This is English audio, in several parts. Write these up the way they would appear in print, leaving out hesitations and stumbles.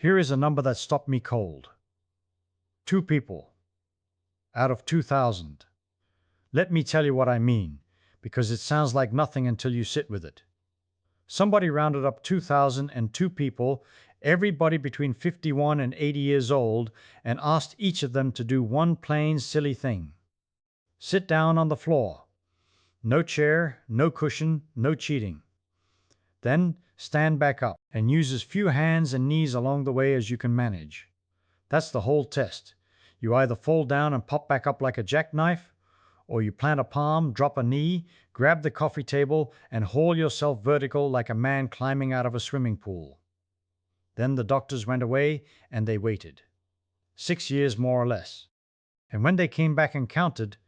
Here is a number that stopped me cold. 2 people out of 2,000. Let me tell you what I mean, because it sounds like nothing until you sit with it. Somebody rounded up 2,002 people, everybody between 51 and 80 years old, and asked each of them to do one plain silly thing. Sit down on the floor. No chair, no cushion, no cheating. Then stand back up and use as few hands and knees along the way as you can manage. That's the whole test. You either fall down and pop back up like a jackknife, or you plant a palm, drop a knee, grab the coffee table, and haul yourself vertical like a man climbing out of a swimming pool. Then the doctors went away and they waited. 6 years more or less. And when they came back and counted,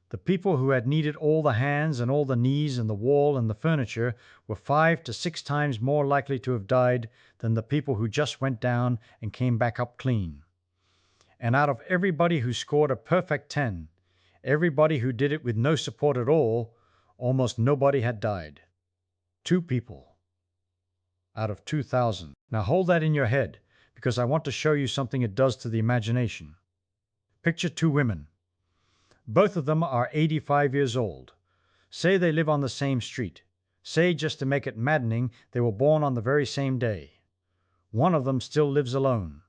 the people who had needed all the hands and all the knees and the wall and the furniture were 5 to 6 times more likely to have died than the people who just went down and came back up clean. And out of everybody who scored a perfect 10, everybody who did it with no support at all, almost nobody had died. 2 people out of 2,000. Now hold that in your head, because I want to show you something it does to the imagination. Picture 2 women. Both of them are 85 years old. Say they live on the same street. Say, just to make it maddening, they were born on the very same day. One of them still lives alone.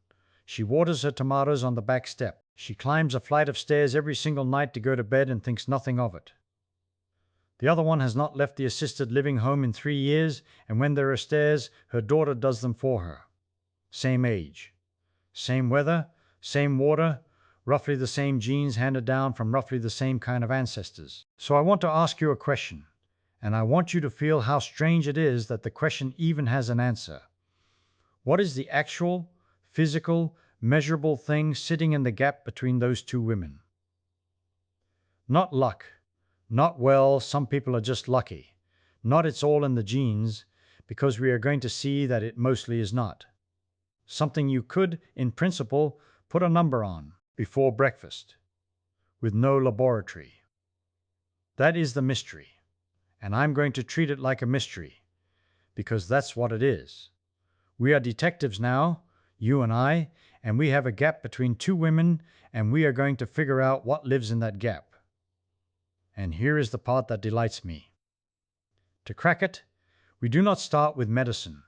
She waters her tomatoes on the back step. She climbs a flight of stairs every single night to go to bed and thinks nothing of it. The other one has not left the assisted living home in 3 years, and when there are stairs, her daughter does them for her. Same age. Same weather, same water, roughly the same genes handed down from roughly the same kind of ancestors. So I want to ask you a question, and I want you to feel how strange it is that the question even has an answer. What is the actual, physical, measurable thing sitting in the gap between those 2 women? Not luck. Not, well, some people are just lucky. Not it's all in the genes, because we are going to see that it mostly is not. Something you could, in principle, put a number on before breakfast, with no laboratory. That is the mystery, and I'm going to treat it like a mystery, because that's what it is. We are detectives now, you and we have a gap between 2 women, and we are going to figure out what lives in that gap. And here is the part that delights me. To crack it, we do not start with medicine.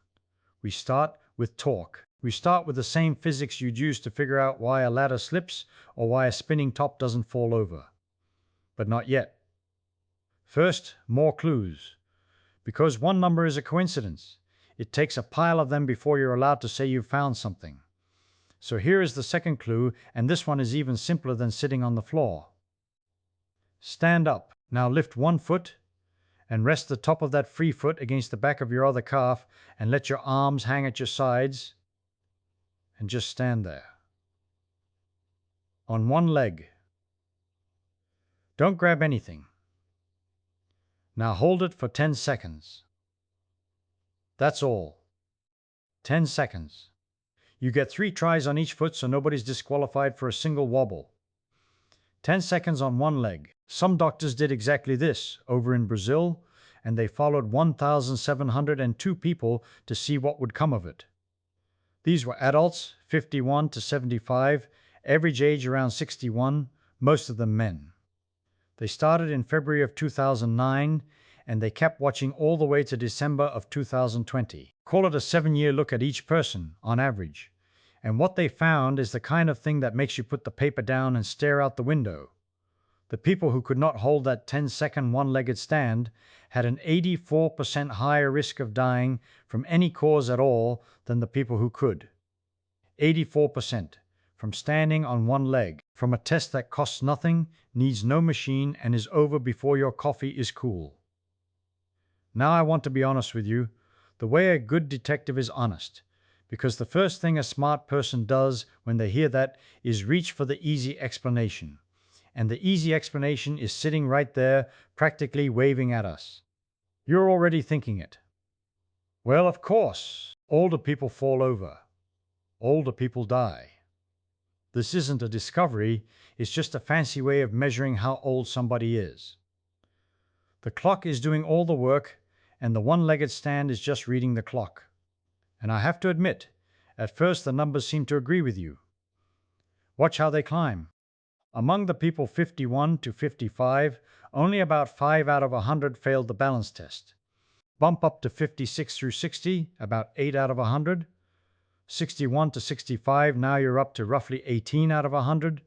We start with talk. We start with the same physics you'd use to figure out why a ladder slips or why a spinning top doesn't fall over. But not yet. First, more clues. Because one number is a coincidence, it takes a pile of them before you're allowed to say you've found something. So here is the second clue, and this one is even simpler than sitting on the floor. Stand up. Now lift one foot and rest the top of that free foot against the back of your other calf and let your arms hang at your sides and just stand there. On one leg. Don't grab anything. Now hold it for 10 seconds. That's all. 10 seconds. You get 3 tries on each foot, so nobody's disqualified for a single wobble. 10 seconds on one leg. Some doctors did exactly this over in Brazil, and they followed 1,702 people to see what would come of it. These were adults, 51 to 75, average age around 61, most of them men. They started in February of 2009, and they kept watching all the way to December of 2020. Call it a 7-year look at each person, on average. And what they found is the kind of thing that makes you put the paper down and stare out the window. The people who could not hold that 10-second one-legged stand had an 84% higher risk of dying from any cause at all than the people who could. 84% from standing on one leg, from a test that costs nothing, needs no machine, and is over before your coffee is cool. Now I want to be honest with you, the way a good detective is honest, because the first thing a smart person does when they hear that is reach for the easy explanation. And the easy explanation is sitting right there, practically waving at us. You're already thinking it. Well, of course, older people fall over. Older people die. This isn't a discovery, it's just a fancy way of measuring how old somebody is. The clock is doing all the work, and the one-legged stand is just reading the clock. And I have to admit, At first, the numbers seem to agree with you. Watch how they climb. Among the people 51 to 55, only about 5 out of 100 failed the balance test. Bump up to 56 through 60, about 8 out of 100. 61 to 65, now you're up to roughly 18 out of 100.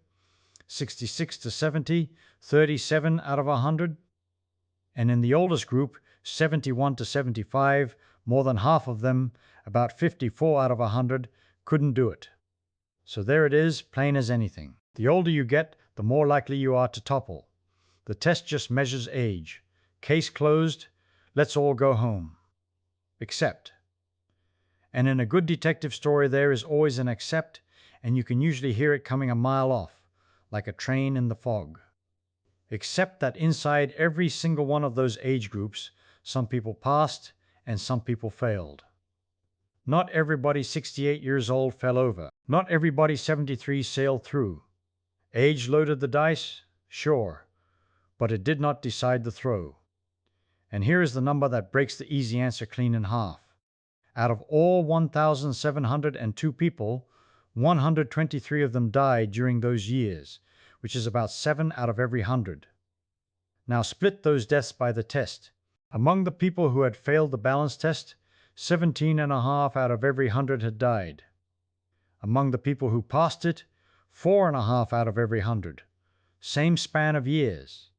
66 to 70, 37 out of 100. And in the oldest group, 71 to 75, more than half of them, about 54 out of 100, couldn't do it. So there it is, plain as anything. The older you get, the more likely you are to topple. The test just measures age. Case closed. Let's all go home. Except. And in a good detective story, there is always an except, and you can usually hear it coming a mile off, like a train in the fog. Except that inside every single one of those age groups, some people passed and some people failed. Not everybody 68 years old fell over. Not everybody 73 sailed through. Age loaded the dice? Sure. But it did not decide the throw. And here is the number that breaks the easy answer clean in half. Out of all 1,702 people, 123 of them died during those years, which is about 7 out of every 100. Now split those deaths by the test. Among the people who had failed the balance test, 17.5 out of every 100 had died. Among the people who passed it, 4.5 out of every 100. Same span of years.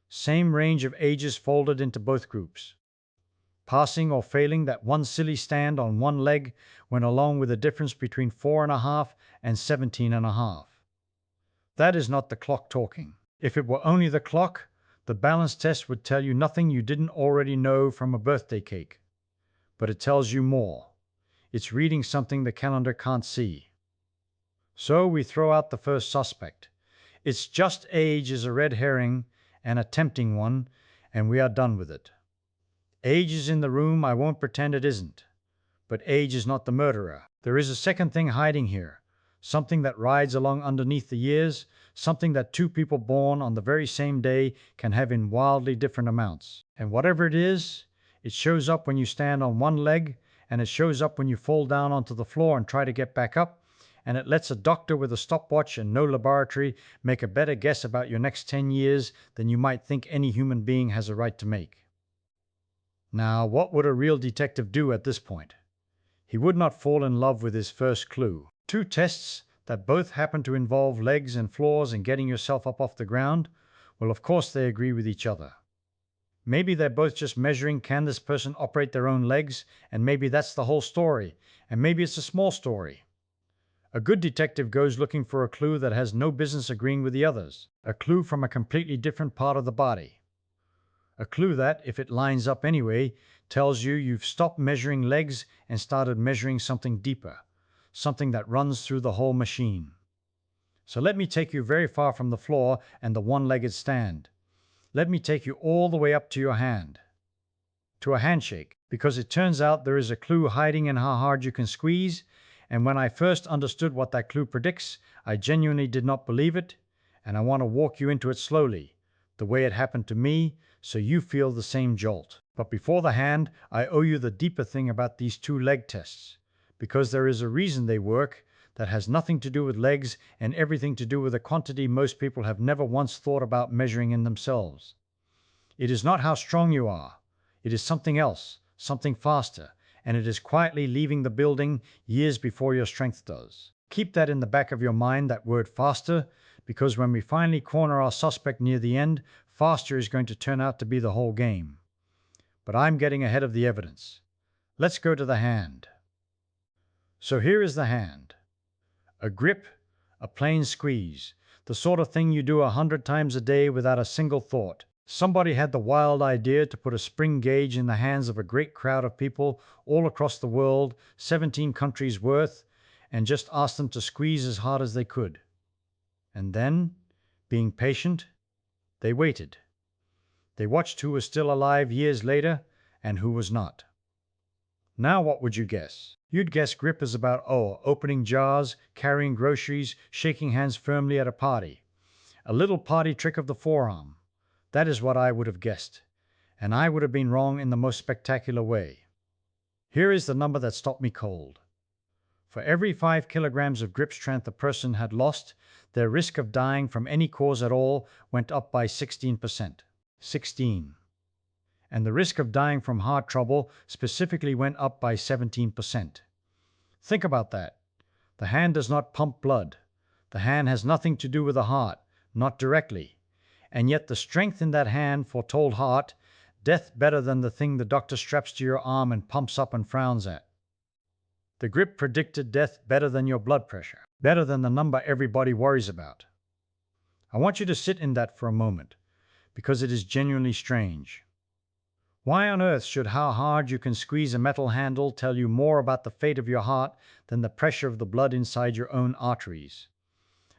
Same range of ages folded into both groups. Passing or failing that one silly stand on one leg went along with the difference between 4.5 and 17.5. That is not the clock talking. If it were only the clock, the balance test would tell you nothing you didn't already know from a birthday cake. But it tells you more. It's reading something the calendar can't see. So we throw out the first suspect. It's just age is a red herring and a tempting one, and we are done with it. Age is in the room, I won't pretend it isn't. But age is not the murderer. There is a second thing hiding here, something that rides along underneath the years, something that two people born on the very same day can have in wildly different amounts. And whatever it is, it shows up when you stand on one leg, and it shows up when you fall down onto the floor and try to get back up, and it lets a doctor with a stopwatch and no laboratory make a better guess about your next 10 years than you might think any human being has a right to make. Now, what would a real detective do at this point? He would not fall in love with his first clue. Two tests that both happen to involve legs and floors and getting yourself up off the ground, well, of course they agree with each other. Maybe they're both just measuring, can this person operate their own legs, and maybe that's the whole story, and maybe it's a small story. A good detective goes looking for a clue that has no business agreeing with the others, a clue from a completely different part of the body. A clue that, if it lines up anyway, tells you you've stopped measuring legs and started measuring something deeper, something that runs through the whole machine. So let me take you very far from the floor and the one-legged stand. Let me take you all the way up to your hand, to a handshake, because it turns out there is a clue hiding in how hard you can squeeze, and when I first understood what that clue predicts, I genuinely did not believe it, and I want to walk you into it slowly, the way it happened to me, so you feel the same jolt. But before the hand, I owe you the deeper thing about these two leg tests, because there is a reason they work that has nothing to do with legs and everything to do with a quantity most people have never once thought about measuring in themselves. It is not how strong you are. It is something else, something faster, and it is quietly leaving the building years before your strength does. Keep that in the back of your mind, that word faster, because when we finally corner our suspect near the end, faster is going to turn out to be the whole game. But I'm getting ahead of the evidence. Let's go to the hand. So here is the hand. A grip, a plain squeeze, the sort of thing you do 100 times a day without a single thought. Somebody had the wild idea to put a spring gauge in the hands of a great crowd of people all across the world, 17 countries worth, and just ask them to squeeze as hard as they could. And then, being patient, they waited. They watched who was still alive years later and who was not. Now what would you guess? You'd guess grip is about, opening jars, carrying groceries, shaking hands firmly at a party. A little party trick of the forearm. That is what I would have guessed. And I would have been wrong in the most spectacular way. Here is the number that stopped me cold. For every 5 kilograms of grip strength a person had lost, their risk of dying from any cause at all went up by 16%. 16. And the risk of dying from heart trouble specifically went up by 17%. Think about that. The hand does not pump blood. The hand has nothing to do with the heart, not directly. And yet the strength in that hand foretold heart, death better than the thing the doctor straps to your arm and pumps up and frowns at. The grip predicted death better than your blood pressure, better than the number everybody worries about. I want you to sit in that for a moment, because it is genuinely strange. Why on earth should how hard you can squeeze a metal handle tell you more about the fate of your heart than the pressure of the blood inside your own arteries?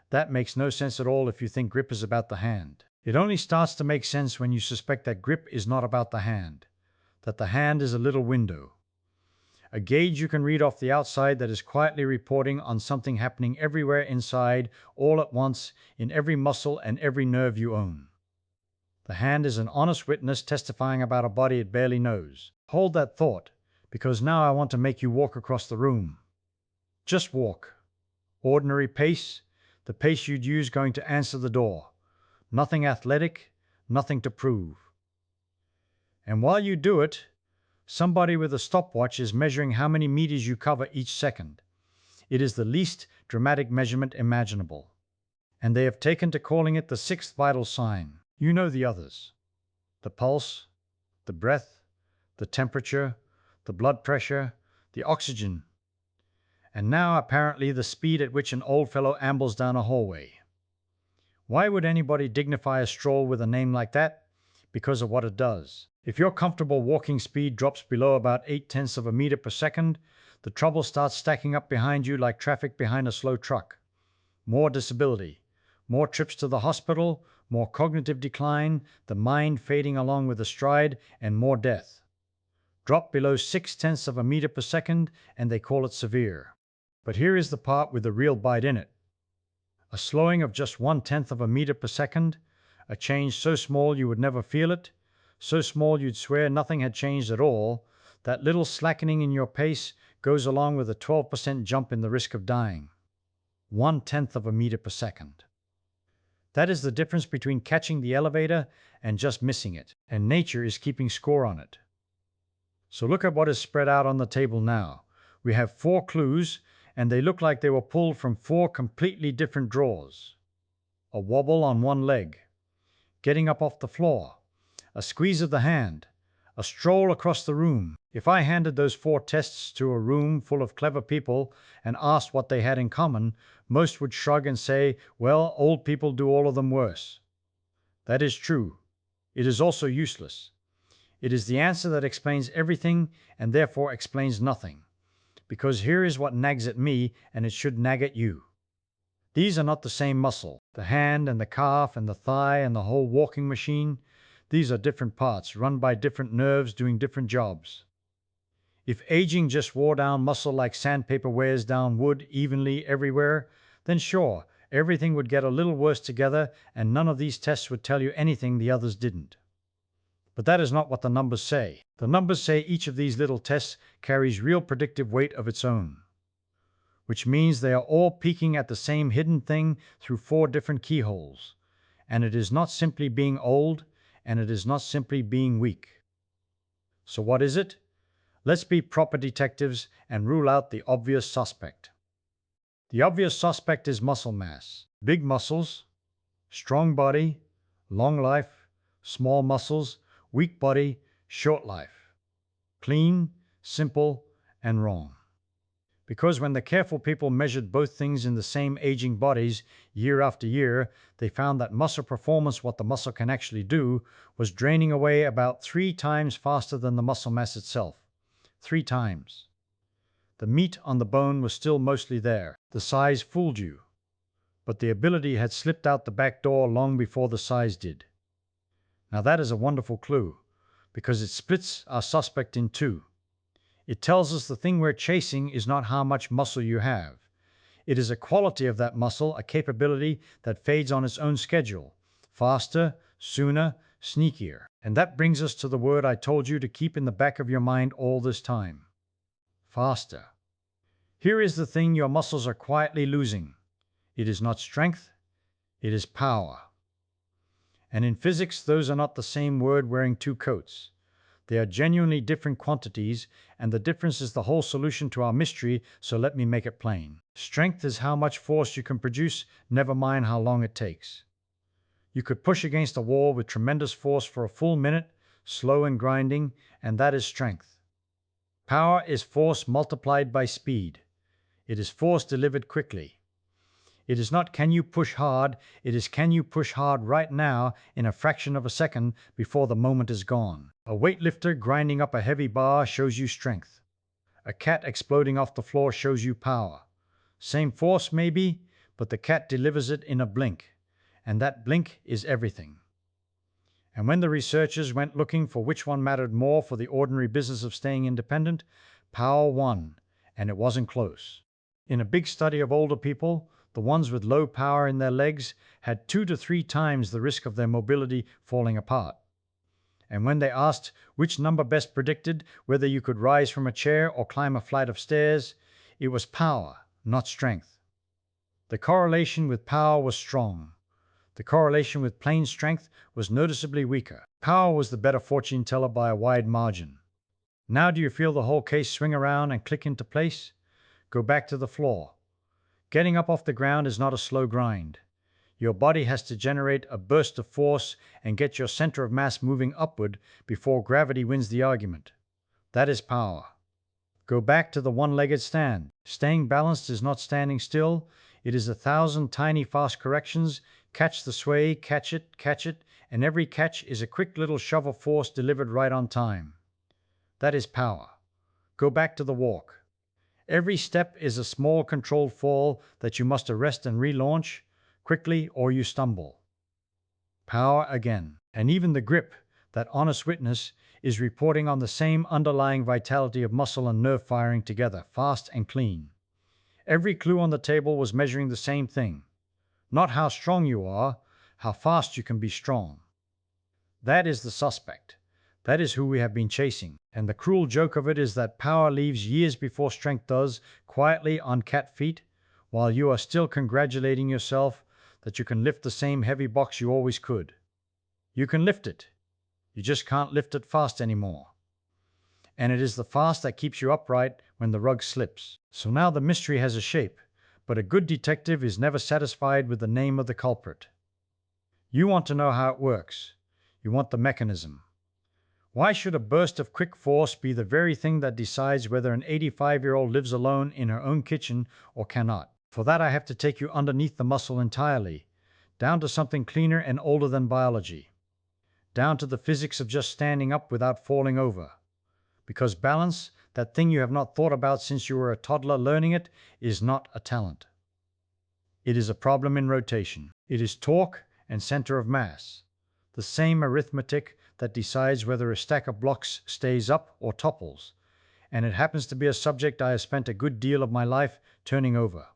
That makes no sense at all if you think grip is about the hand. It only starts to make sense when you suspect that grip is not about the hand, that the hand is a little window, a gauge you can read off the outside that is quietly reporting on something happening everywhere inside, all at once, in every muscle and every nerve you own. The hand is an honest witness testifying about a body it barely knows. Hold that thought, because now I want to make you walk across the room. Just walk. Ordinary pace, the pace you'd use going to answer the door. Nothing athletic, nothing to prove. And while you do it, somebody with a stopwatch is measuring how many meters you cover each second. It is the least dramatic measurement imaginable. And they have taken to calling it the sixth vital sign. You know the others. The pulse, the breath, the temperature, the blood pressure, the oxygen. And now, apparently, the speed at which an old fellow ambles down a hallway. Why would anybody dignify a stroll with a name like that? Because of what it does. If your comfortable walking speed drops below about 0.8 of a meter per second, the trouble starts stacking up behind you like traffic behind a slow truck. More disability, more trips to the hospital, more cognitive decline, the mind fading along with the stride, and more death. Drop below 0.6 of a meter per second, and they call it severe. But here is the part with the real bite in it. A slowing of just 1/10 of a meter per second, a change so small you would never feel it, so small you'd swear nothing had changed at all, that little slackening in your pace goes along with a 12% jump in the risk of dying. 1/10 of a meter per second. That is the difference between catching the elevator and just missing it, and nature is keeping score on it. So look at what is spread out on the table now. We have 4 clues, and they look like they were pulled from 4 completely different drawers. A wobble on one leg, getting up off the floor, a squeeze of the hand, a stroll across the room. If I handed those 4 tests to a room full of clever people and asked what they had in common, most would shrug and say, well, old people do all of them worse. That is true. It is also useless. It is the answer that explains everything and therefore explains nothing. Because here is what nags at me, and it should nag at you. These are not the same muscle. The hand and the calf and the thigh and the whole walking machine, these are different parts, run by different nerves doing different jobs. If aging just wore down muscle like sandpaper wears down wood evenly everywhere, then sure, everything would get a little worse together and none of these tests would tell you anything the others didn't. But that is not what the numbers say. The numbers say each of these little tests carries real predictive weight of its own, which means they are all peeking at the same hidden thing through 4 different keyholes. And it is not simply being old, and it is not simply being weak. So what is it? Let's be proper detectives and rule out the obvious suspect. The obvious suspect is muscle mass. Big muscles, strong body, long life, small muscles, weak body, short life. Clean, simple, and wrong. Because when the careful people measured both things in the same aging bodies year after year, they found that muscle performance, what the muscle can actually do, was draining away about 3 times faster than the muscle mass itself. 3 times. The meat on the bone was still mostly there. The size fooled you. But the ability had slipped out the back door long before the size did. Now that is a wonderful clue, because it splits our suspect in 2. It tells us the thing we're chasing is not how much muscle you have. It is a quality of that muscle, a capability that fades on its own schedule. Faster, sooner, sneakier. And that brings us to the word I told you to keep in the back of your mind all this time. Faster. Here is the thing your muscles are quietly losing. It is not strength, it is power. And in physics, those are not the same word wearing two coats. They are genuinely different quantities, and the difference is the whole solution to our mystery, so let me make it plain. Strength is how much force you can produce, never mind how long it takes. You could push against a wall with tremendous force for a full minute, slow and grinding, and that is strength. Power is force multiplied by speed. It is force delivered quickly. It is not can you push hard, it is can you push hard right now in a fraction of a second before the moment is gone. A weightlifter grinding up a heavy bar shows you strength. A cat exploding off the floor shows you power. Same force maybe, but the cat delivers it in a blink. And that blink is everything. And when the researchers went looking for which one mattered more for the ordinary business of staying independent, power won, and it wasn't close. In a big study of older people, the ones with low power in their legs had 2 to 3 times the risk of their mobility falling apart. And when they asked which number best predicted whether you could rise from a chair or climb a flight of stairs, it was power, not strength. The correlation with power was strong. The correlation with plain strength was noticeably weaker. Power was the better fortune teller by a wide margin. Now do you feel the whole case swing around and click into place? Go back to the floor. Getting up off the ground is not a slow grind. Your body has to generate a burst of force and get your center of mass moving upward before gravity wins the argument. That is power. Go back to the one-legged stand. Staying balanced is not standing still. It is 1,000 tiny fast corrections. Catch the sway, catch it, and every catch is a quick little shove of force delivered right on time. That is power. Go back to the walk. Every step is a small controlled fall that you must arrest and relaunch quickly or you stumble. Power again. And even the grip, that honest witness, is reporting on the same underlying vitality of muscle and nerve firing together, fast and clean. Every clue on the table was measuring the same thing. Not how strong you are, how fast you can be strong. That is the suspect. That is who we have been chasing. And the cruel joke of it is that power leaves years before strength does, quietly on cat feet, while you are still congratulating yourself that you can lift the same heavy box you always could. You can lift it. You just can't lift it fast anymore. And it is the fast that keeps you upright when the rug slips. So now the mystery has a shape, but a good detective is never satisfied with the name of the culprit. You want to know how it works. You want the mechanism. Why should a burst of quick force be the very thing that decides whether an 85-year-old lives alone in her own kitchen or cannot? For that I have to take you underneath the muscle entirely, down to something cleaner and older than biology, down to the physics of just standing up without falling over. Because balance, that thing you have not thought about since you were a toddler learning it, is not a talent. It is a problem in rotation. It is torque and center of mass, the same arithmetic that decides whether a stack of blocks stays up or topples, and it happens to be a subject I have spent a good deal of my life turning over.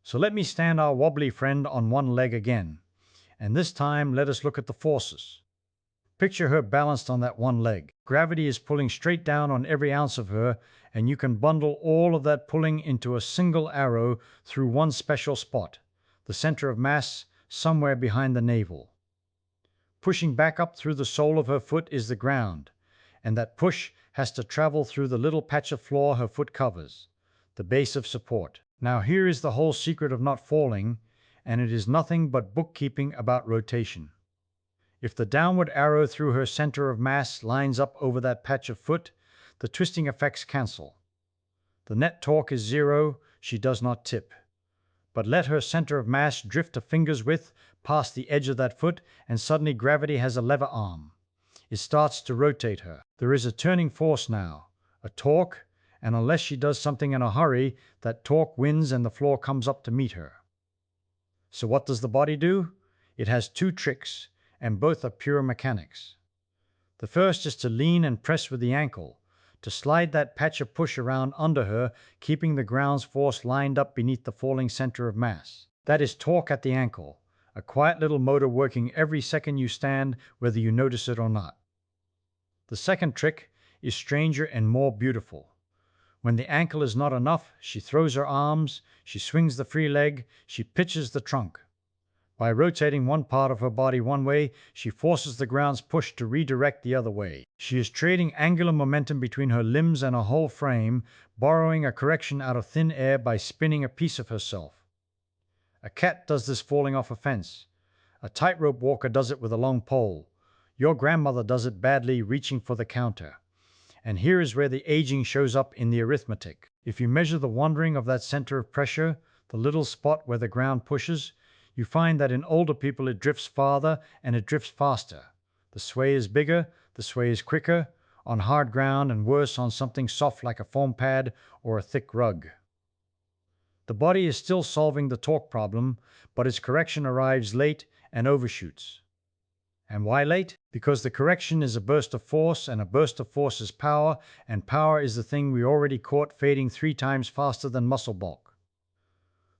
So let me stand our wobbly friend on one leg again, and this time let us look at the forces. Picture her balanced on that one leg. Gravity is pulling straight down on every ounce of her, and you can bundle all of that pulling into a single arrow through one special spot, the center of mass somewhere behind the navel. Pushing back up through the sole of her foot is the ground, and that push has to travel through the little patch of floor her foot covers, the base of support. Now here is the whole secret of not falling, and it is nothing but bookkeeping about rotation. If the downward arrow through her center of mass lines up over that patch of foot, the twisting effects cancel. The net torque is zero, she does not tip. But let her center of mass drift a finger's width past the edge of that foot, and suddenly gravity has a lever arm. It starts to rotate her. There is a turning force now, a torque, and unless she does something in a hurry, that torque wins and the floor comes up to meet her. So what does the body do? It has two tricks, and both are pure mechanics. The first is to lean and press with the ankle, to slide that patch of push around under her, keeping the ground's force lined up beneath the falling center of mass. That is torque at the ankle, a quiet little motor working every second you stand, whether you notice it or not. The second trick is stranger and more beautiful. When the ankle is not enough, she throws her arms, she swings the free leg, she pitches the trunk. By rotating one part of her body one way, she forces the ground's push to redirect the other way. She is trading angular momentum between her limbs and her whole frame, borrowing a correction out of thin air by spinning a piece of herself. A cat does this falling off a fence. A tightrope walker does it with a long pole. Your grandmother does it badly reaching for the counter. And here is where the aging shows up in the arithmetic. If you measure the wandering of that center of pressure, the little spot where the ground pushes, you find that in older people it drifts farther and it drifts faster. The sway is bigger, the sway is quicker, on hard ground and worse on something soft like a foam pad or a thick rug. The body is still solving the torque problem, but its correction arrives late and overshoots. And why late? Because the correction is a burst of force, and a burst of force is power, and power is the thing we already caught fading 3 times faster than muscle bulk.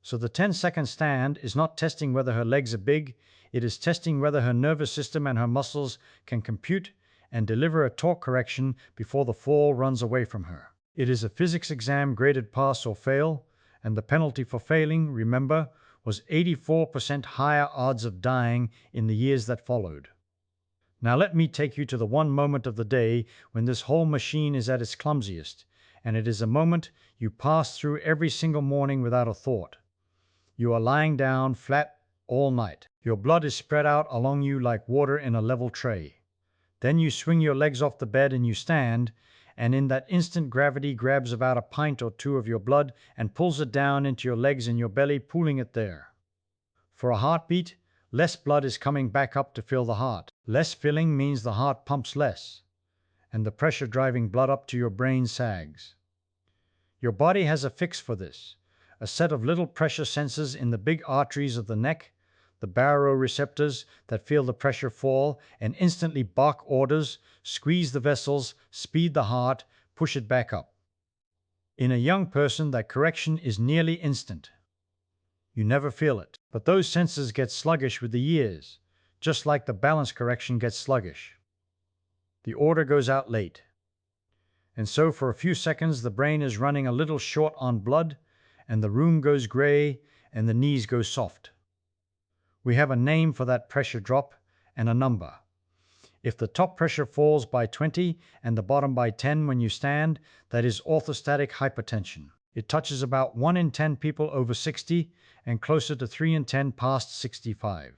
So the 10-second stand is not testing whether her legs are big, it is testing whether her nervous system and her muscles can compute and deliver a torque correction before the fall runs away from her. It is a physics exam graded pass or fail, and the penalty for failing, remember, was 84% higher odds of dying in the years that followed. Now let me take you to the one moment of the day when this whole machine is at its clumsiest, and it is a moment you pass through every single morning without a thought. You are lying down flat all night. Your blood is spread out along you like water in a level tray. Then you swing your legs off the bed and you stand, and in that instant gravity grabs about a pint or 2 of your blood and pulls it down into your legs and your belly, pooling it there. For a heartbeat, less blood is coming back up to fill the heart. Less filling means the heart pumps less, and the pressure driving blood up to your brain sags. Your body has a fix for this, a set of little pressure sensors in the big arteries of the neck, the baroreceptors that feel the pressure fall and instantly bark orders, squeeze the vessels, speed the heart, push it back up. In a young person, that correction is nearly instant. You never feel it, but those sensors get sluggish with the years, just like the balance correction gets sluggish. The order goes out late. And so for a few seconds the brain is running a little short on blood, and the room goes gray, and the knees go soft. We have a name for that pressure drop and a number. If the top pressure falls by 20 and the bottom by 10 when you stand, that is orthostatic hypertension. It touches about 1 in 10 people over 60 and closer to 3 in 10 past 65.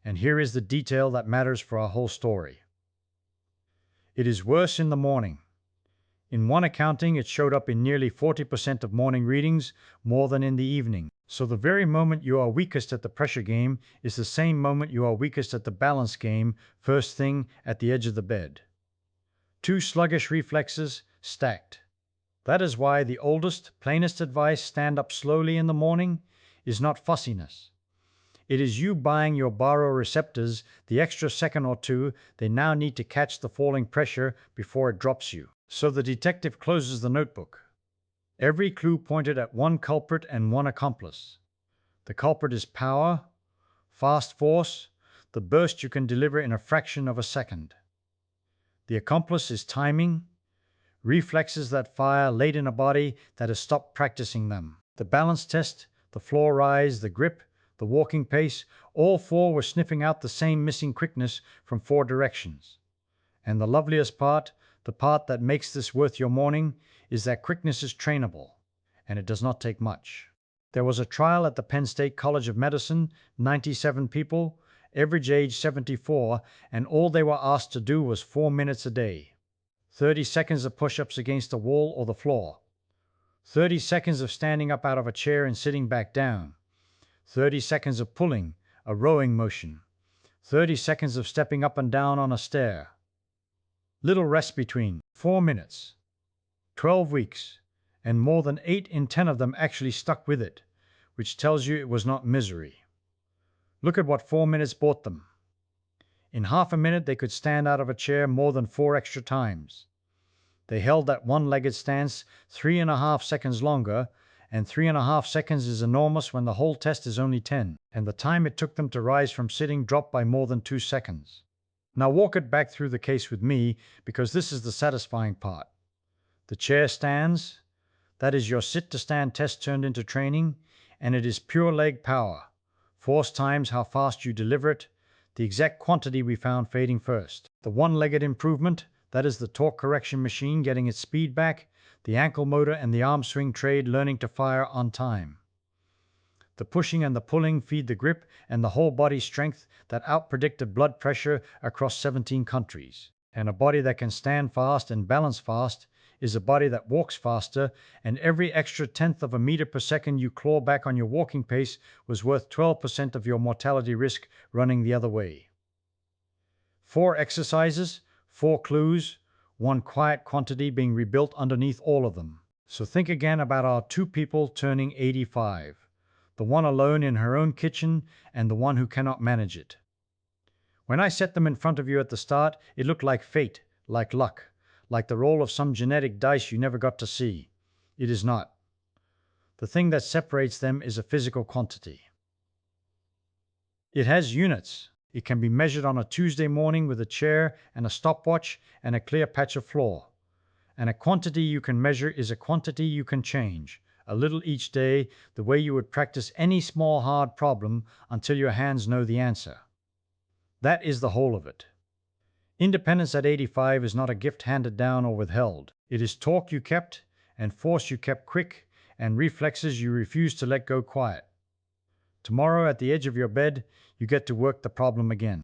And here is the detail that matters for our whole story. It is worse in the morning. In one accounting, it showed up in nearly 40% of morning readings, more than in the evening. So the very moment you are weakest at the pressure game is the same moment you are weakest at the balance game, first thing at the edge of the bed. 2 sluggish reflexes stacked. That is why the oldest, plainest advice, stand up slowly in the morning, is not fussiness. It is you buying your baroreceptors the extra second or 2 they now need to catch the falling pressure before it drops you. So the detective closes the notebook. Every clue pointed at one culprit and one accomplice. The culprit is power, fast force, the burst you can deliver in a fraction of a second. The accomplice is timing, reflexes that fire late in a body that has stopped practicing them. The balance test, the floor rise, the grip, the walking pace, all 4 were sniffing out the same missing quickness from 4 directions. And the loveliest part, the part that makes this worth your morning, is that quickness is trainable, and it does not take much. There was a trial at the Penn State College of Medicine, 97 people, average age 74, and all they were asked to do was 4 minutes a day. 30 seconds of push-ups against a wall or the floor. 30 seconds of standing up out of a chair and sitting back down. 30 seconds of pulling, a rowing motion. 30 seconds of stepping up and down on a stair. Little rest between, 4 minutes. 12 weeks, and more than 8 in 10 of them actually stuck with it, which tells you it was not misery. Look at what 4 minutes bought them. In half a minute they could stand out of a chair more than 4 extra times. They held that one-legged stance 3.5 seconds longer, and 3.5 seconds is enormous when the whole test is only 10, and the time it took them to rise from sitting dropped by more than 2 seconds. Now walk it back through the case with me, because this is the satisfying part. The chair stands, That is your sit-to-stand test turned into training, and it is pure leg power. Force times how fast you deliver it, the exact quantity we found fading first. The one-legged improvement, that is the torque correction machine getting its speed back, the ankle motor and the arm swing trade learning to fire on time. The pushing and the pulling feed the grip and the whole body strength that outpredicted blood pressure across 17 countries. And a body that can stand fast and balance fast is a body that walks faster, and every extra tenth of a meter per second you claw back on your walking pace was worth 12% of your mortality risk running the other way. 4 exercises, 4 clues, 1 quiet quantity being rebuilt underneath all of them. So think again about our 2 people turning 85. The one alone in her own kitchen and the one who cannot manage it. When I set them in front of you at the start, it looked like fate, like luck, like the roll of some genetic dice you never got to see. It is not. The thing that separates them is a physical quantity. It has units. It can be measured on a Tuesday morning with a chair and a stopwatch and a clear patch of floor. And a quantity you can measure is a quantity you can change, a little each day, the way you would practice any small hard problem until your hands know the answer. That is the whole of it. Independence at 85 is not a gift handed down or withheld. It is torque you kept, and force you kept quick, and reflexes you refused to let go quiet. Tomorrow, at the edge of your bed, you get to work the problem again.